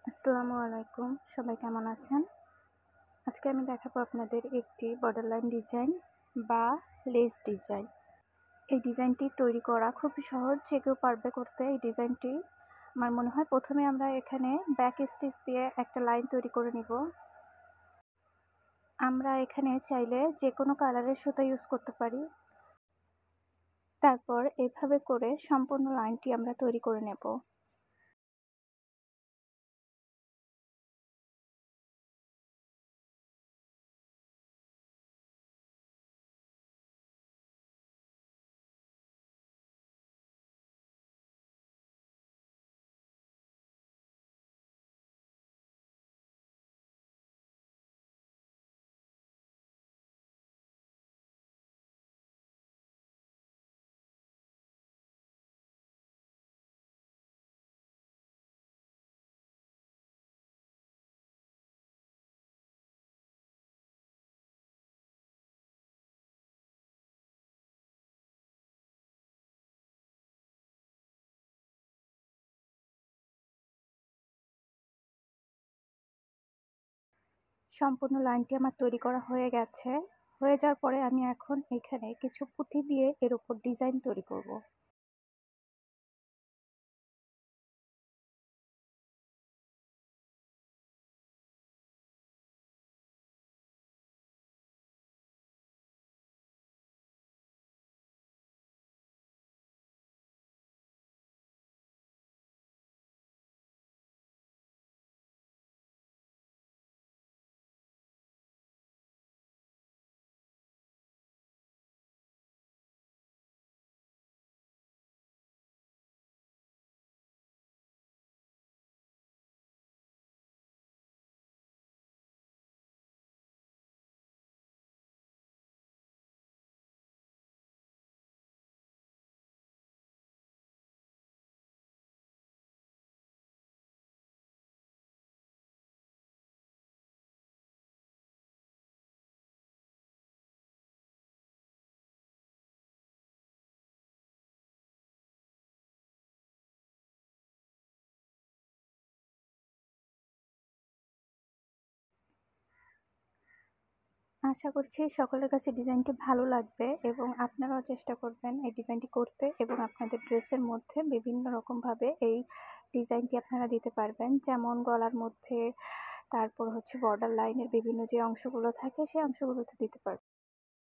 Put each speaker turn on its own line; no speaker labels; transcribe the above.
আসসালামু আলাইকুম, সবাই কেমন আছেন? আজকে আমি দেখাবো আপনাদের একটি বর্ডারলাইন ডিজাইন বা লেস ডিজাইন। এই ডিজাইনটি তৈরি করা খুবই সহজ, যে কেউ পারবে করতে। এই ডিজাইনটি আমার মনে হয় প্রথমে আমরা এখানে ব্যাক স্টিচ দিয়ে একটা লাইন তৈরি করে নিব। আমরা এখানে চাইলে যে কোনো কালারের সুতা ইউজ করতে পারি। তারপর এভাবে করে সম্পূর্ণ লাইনটি আমরা তৈরি করে নেব। সম্পূর্ণ লাইনটি আমার তৈরি করা হয়ে গেছে। হয়ে যাওয়ার পরে আমি এখন এখানে কিছু পুঁতি দিয়ে এর উপর ডিজাইন তৈরি করব। আশা করছি সকলের কাছে ডিজাইনটি ভালো লাগবে এবং আপনারাও চেষ্টা করবেন এই ডিজাইনটি করতে, এবং আপনাদের ড্রেসের মধ্যে বিভিন্ন রকমভাবে এই ডিজাইনটি আপনারা দিতে পারবেন। যেমন গলার মধ্যে, তারপর হচ্ছে বর্ডার লাইনের বিভিন্ন যে অংশগুলো থাকে সেই অংশগুলোতে দিতে পারবেন।